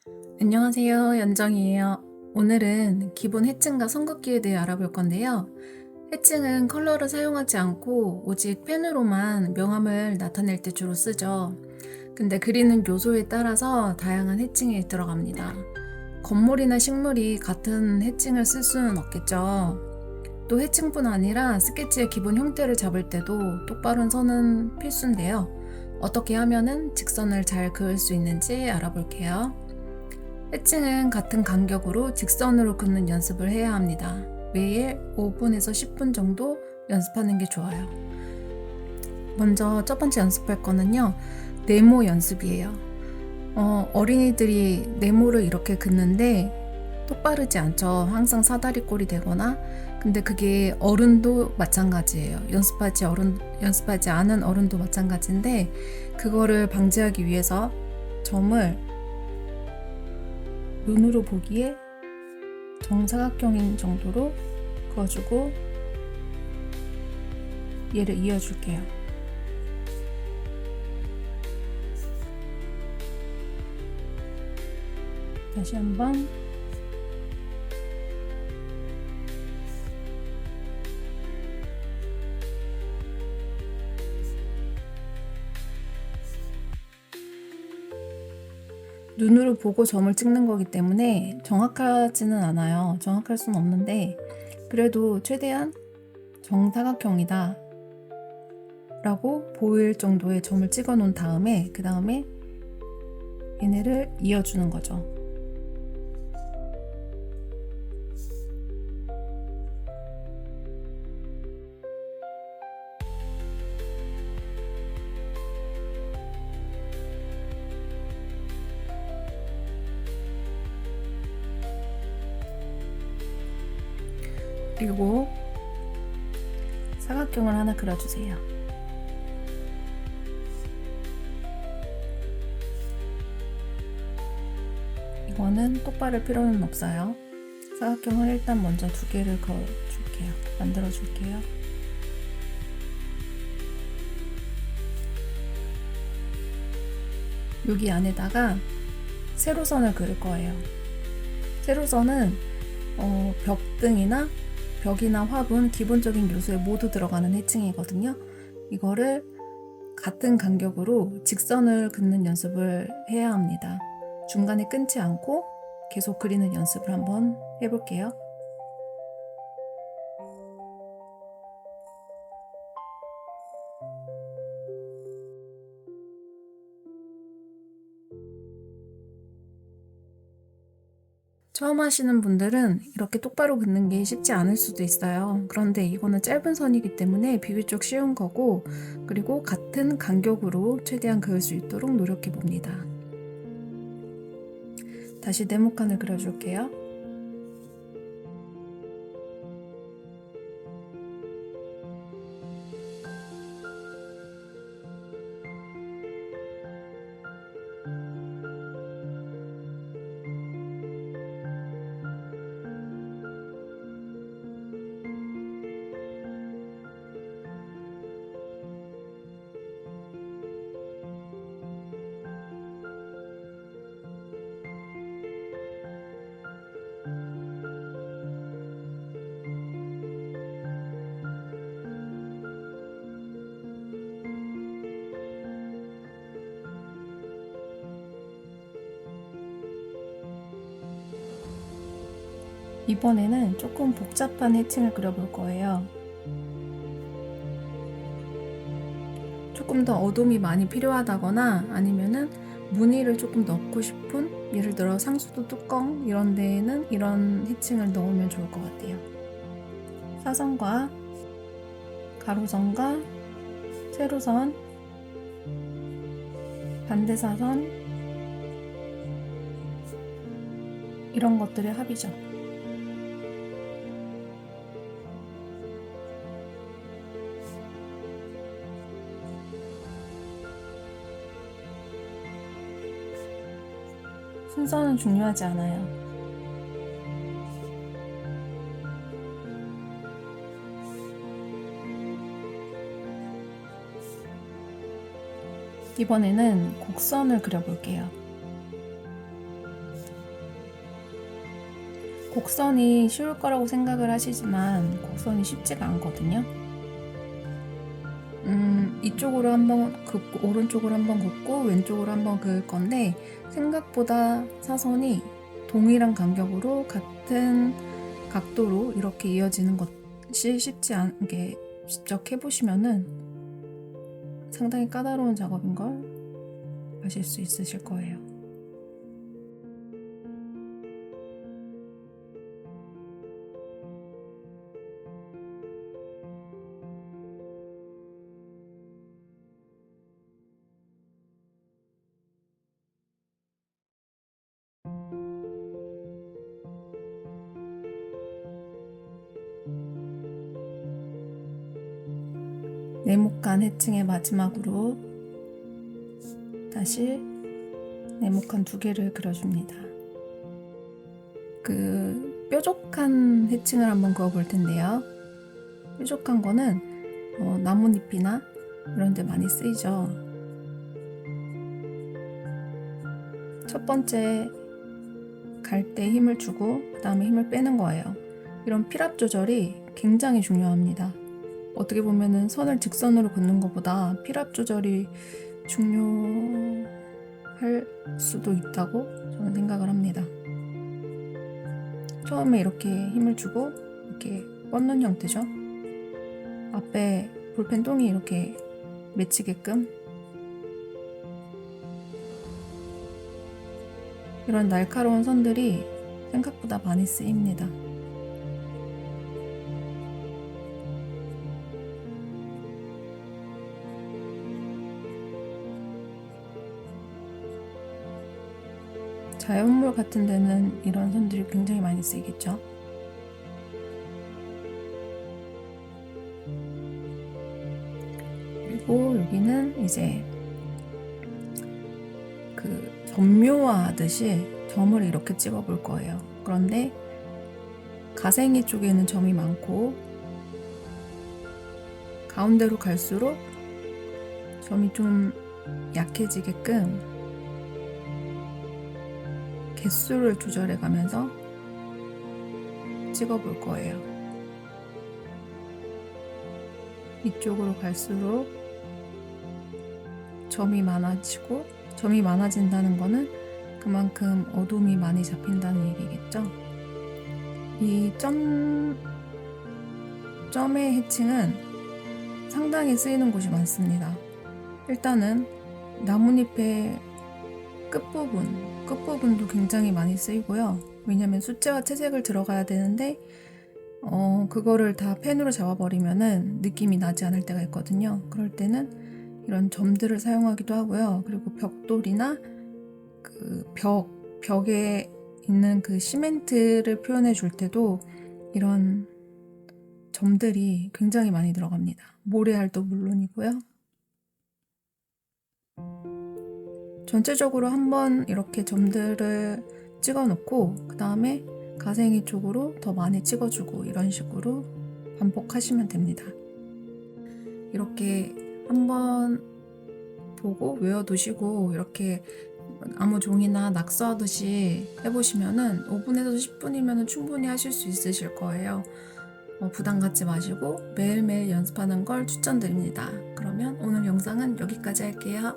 안녕하세요. 연정이에요. 오늘은 기본 해칭과 선긋기에 대해 알아볼 건데요. 해칭은 컬러를 사용하지 않고 오직 펜으로만 명암을 나타낼 때 주로 쓰죠. 근데 그리는 요소에 따라서 다양한 해칭이 들어갑니다. 건물이나 식물이 같은 해칭을 쓸 수는 없겠죠. 또 해칭뿐 아니라 스케치의 기본 형태를 잡을 때도 똑바른 선은 필수인데요. 어떻게 하면은 직선을 잘 그을 수 있는지 알아볼게요. 해칭은 같은 간격으로 직선으로 긋는 연습을 해야 합니다. 매일 5분에서 10분 정도 연습하는 게 좋아요. 먼저 첫 번째 연습할 거는요, 네모 연습이에요. 어린이들이 네모를 이렇게 긋는데 똑바르지 않죠. 항상 사다리 꼴이 되거나. 근데 그게 어른도 마찬가지예요. 연습하지 않은 어른도 마찬가지인데, 그거를 방지하기 위해서 점을 눈으로 보기에 정사각형인 정도로 그어주고 얘를 이어줄게요. 다시 한번 눈으로 보고 점을 찍는 거기 때문에 정확하지는 않아요. 정확할 수는 없는데 그래도 최대한 정사각형이다 라고 보일 정도의 점을 찍어 놓은 다음에 그 다음에 얘네를 이어주는 거죠. 그리고 사각형을 하나 그려주세요. 이거는 똑바를 필요는 없어요. 사각형을 일단 먼저 2개를 그어줄게요. 만들어줄게요. 여기 안에다가 세로선을 그릴 거예요. 세로선은 벽이나 화분, 기본적인 요소에 모두 들어가는 해칭이거든요. 이거를 같은 간격으로 직선을 긋는 연습을 해야 합니다. 중간에 끊지 않고 계속 그리는 연습을 한번 해볼게요. 처음 하시는 분들은 이렇게 똑바로 긋는 게 쉽지 않을 수도 있어요. 그런데 이거는 짧은 선이기 때문에 비교적 쉬운 거고, 그리고 같은 간격으로 최대한 그을 수 있도록 노력해 봅니다. 다시 네모칸을 그려줄게요. 이번에는 조금 복잡한 해칭을 그려볼 거예요. 조금 더 어둠이 많이 필요하다거나 아니면은 무늬를 조금 넣고 싶은, 예를 들어 상수도 뚜껑 이런 데에는 이런 해칭을 넣으면 좋을 것 같아요. 사선과 가로선과 세로선, 반대사선 이런 것들의 합이죠. 순서는 중요하지 않아요. 이번에는 곡선을 그려볼게요. 곡선이 쉬울 거라고 생각을 하시지만 곡선이 쉽지가 않거든요. 이쪽으로 한번 긋고 오른쪽으로 한번 긋고 왼쪽으로 한번 그을 건데 생각보다 사선이 동일한 간격으로 같은 각도로 이렇게 이어지는 것이 쉽지 않게 직접 해보시면은 상당히 까다로운 작업인 걸 아실 수 있으실 거예요. 네모칸 해칭의 마지막으로 다시 네모칸 2개를 그려줍니다. 그 뾰족한 해칭을 한번 그어볼 텐데요. 뾰족한 거는 나뭇잎이나 이런 데 많이 쓰이죠. 첫 번째 갈 때 힘을 주고 그 다음에 힘을 빼는 거예요. 이런 필압 조절이 굉장히 중요합니다. 어떻게 보면은 선을 직선으로 긋는 것보다 필압 조절이 중요할 수도 있다고 저는 생각을 합니다. 처음에 이렇게 힘을 주고 이렇게 뻗는 형태죠. 앞에 볼펜 똥이 이렇게 맺히게끔 이런 날카로운 선들이 생각보다 많이 쓰입니다. 자연물 같은 데는 이런 선들이 굉장히 많이 쓰이겠죠. 그리고 여기는 이제 그 점묘화하듯이 점을 이렇게 찍어 볼 거예요. 그런데 가생이 쪽에는 점이 많고 가운데로 갈수록 점이 좀 약해지게끔 개수를 조절해 가면서 찍어 볼 거예요. 이쪽으로 갈수록 점이 많아지고, 점이 많아진다는 거는 그만큼 어둠이 많이 잡힌다는 얘기겠죠. 이 점의 해칭은 상당히 쓰이는 곳이 많습니다. 일단은 나뭇잎의 끝부분도 굉장히 많이 쓰이고요. 왜냐면 숫자와 채색을 들어가야 되는데 그거를 다 펜으로 잡아버리면은 느낌이 나지 않을 때가 있거든요. 그럴 때는 이런 점들을 사용하기도 하고요. 그리고 벽돌이나 그 벽에 있는 그 시멘트를 표현해 줄 때도 이런 점들이 굉장히 많이 들어갑니다. 모래알도 물론이고요. 전체적으로 한번 이렇게 점들을 찍어 놓고 그 다음에 가생이 쪽으로 더 많이 찍어주고 이런 식으로 반복하시면 됩니다. 이렇게 한번 보고 외워두시고 이렇게 아무 종이나 낙서하듯이 해보시면은 5분에서 10분이면 충분히 하실 수 있으실 거예요. 부담 갖지 마시고 매일매일 연습하는 걸 추천드립니다. 그러면 오늘 영상은 여기까지 할게요.